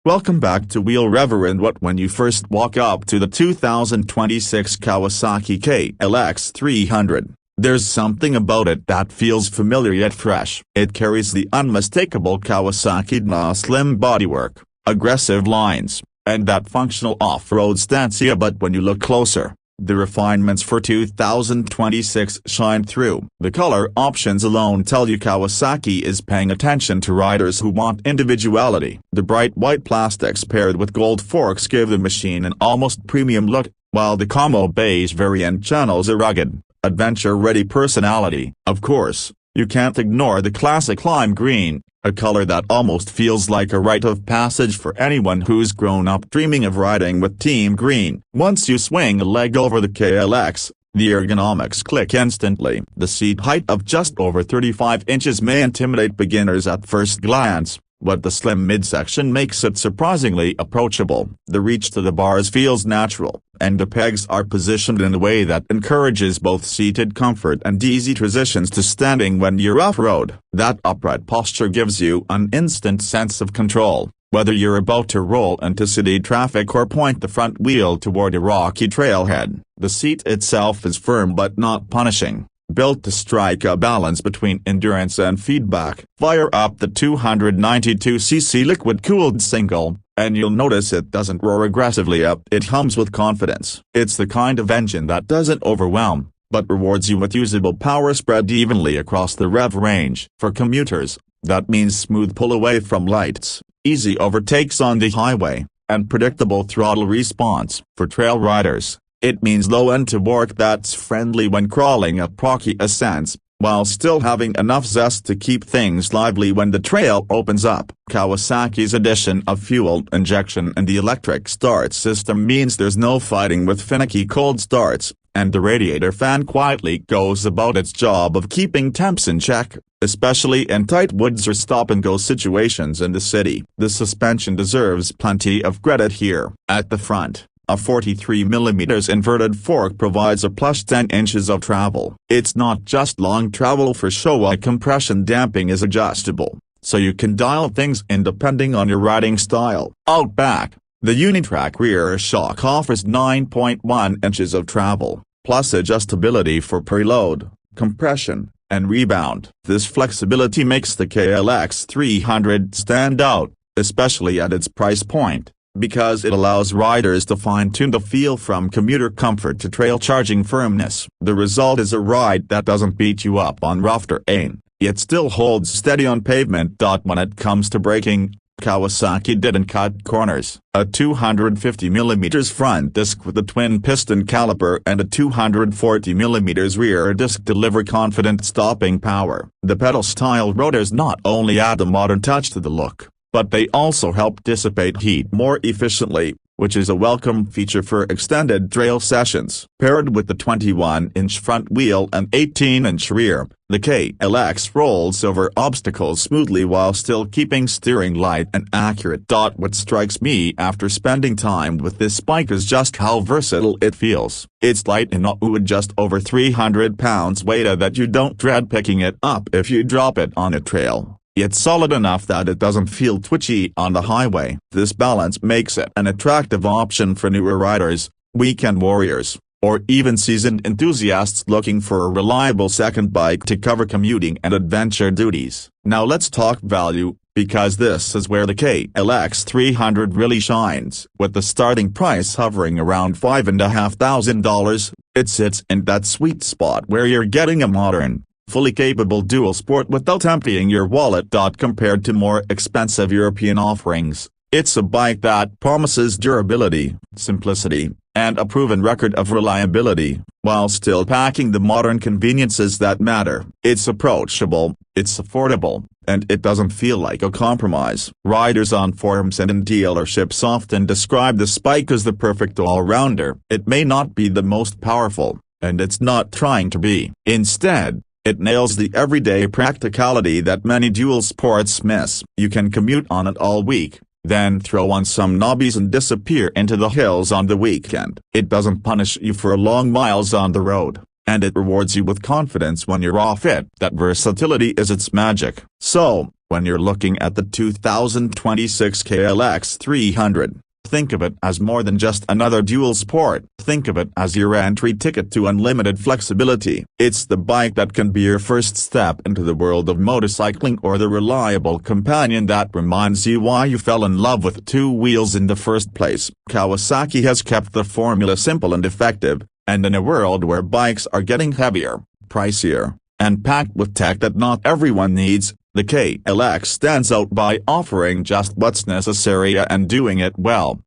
Welcome back to Wheel Rever. And what when you first walk up to the 2026 Kawasaki KLX 300, there's something about it that feels familiar yet fresh. It carries the unmistakable Kawasaki slim bodywork, aggressive lines, and that functional off-road stance. But when you look closer, the refinements for 2026 shine through. The color options alone tell you Kawasaki is paying attention to riders who want individuality. The bright white plastics paired with gold forks give the machine an almost premium look, while the camo beige variant channels a rugged, adventure-ready personality. Of course, you can't ignore the classic lime green, a color that almost feels like a rite of passage for anyone who's grown up dreaming of riding with Team Green. Once you swing a leg over the KLX, the ergonomics click instantly. The seat height of just over 35 inches may intimidate beginners at first glance, but the slim midsection makes it surprisingly approachable. The reach to the bars feels natural, and the pegs are positioned in a way that encourages both seated comfort and easy transitions to standing when you're off-road. That upright posture gives you an instant sense of control, whether you're about to roll into city traffic or point the front wheel toward a rocky trailhead. The seat itself is firm but not punishing, built to strike a balance between endurance and feedback. Fire up the 292cc liquid-cooled single, and you'll notice it doesn't roar aggressively up. It hums with confidence. It's the kind of engine that doesn't overwhelm, but rewards you with usable power spread evenly across the rev range. For commuters, that means smooth pull away from lights, easy overtakes on the highway, and predictable throttle response. For trail riders, it means low end to work that's friendly when crawling up rocky ascents, while still having enough zest to keep things lively when the trail opens up. Kawasaki's addition of fuel injection and the electric start system means there's no fighting with finicky cold starts, and the radiator fan quietly goes about its job of keeping temps in check, especially in tight woods or stop-and-go situations in the city. The suspension deserves plenty of credit here. At the front, a 43mm inverted fork provides a plush 10 inches of travel. It's not just long travel for show. A compression damping is adjustable, so you can dial things in depending on your riding style. Out back, the Unitrack rear shock offers 9.1 inches of travel, plus adjustability for preload, compression, and rebound. This flexibility makes the KLX 300 stand out, especially at its price point, because it allows riders to fine-tune the feel from commuter comfort to trail charging firmness. The result is a ride that doesn't beat you up on rough terrain, yet still holds steady on pavement. When it comes to braking, Kawasaki didn't cut corners. A 250mm front disc with a twin-piston caliper and a 240mm rear disc deliver confident stopping power. The pedal-style rotors not only add a modern touch to the look, but they also help dissipate heat more efficiently, which is a welcome feature for extended trail sessions. Paired with the 21-inch front wheel and 18-inch rear, the KLX rolls over obstacles smoothly while still keeping steering light and accurate. What strikes me after spending time with this bike is just how versatile it feels. It's light enough with just over 300 pounds weight that you don't dread picking it up if you drop it on a trail, yet solid enough that it doesn't feel twitchy on the highway. This balance makes it an attractive option for newer riders, weekend warriors, or even seasoned enthusiasts looking for a reliable second bike to cover commuting and adventure duties. Now let's talk value, because this is where the KLX 300 really shines. With the starting price hovering around $5,500, it sits in that sweet spot where you're getting a modern, fully capable dual sport without emptying your wallet. Compared to more expensive European offerings, it's a bike that promises durability, simplicity, and a proven record of reliability, while still packing the modern conveniences that matter. It's approachable, it's affordable, and it doesn't feel like a compromise. Riders on forums and in dealerships often describe this bike as the perfect all-rounder. It may not be the most powerful, and it's not trying to be. Instead, it nails the everyday practicality that many dual sports miss. You can commute on it all week, then throw on some knobbies and disappear into the hills on the weekend. It doesn't punish you for long miles on the road, and it rewards you with confidence when you're off it. That versatility is its magic. So, When you're looking at the 2026 KLX 300, think of it as more than just another dual sport. Think of it as your entry ticket to unlimited flexibility. It's the bike that can be your first step into the world of motorcycling, or the reliable companion that reminds you why you fell in love with two wheels in the first place. Kawasaki has kept the formula simple and effective, and in a world where bikes are getting heavier, pricier, and packed with tech that not everyone needs, the KLX stands out by offering just what's necessary and doing it well.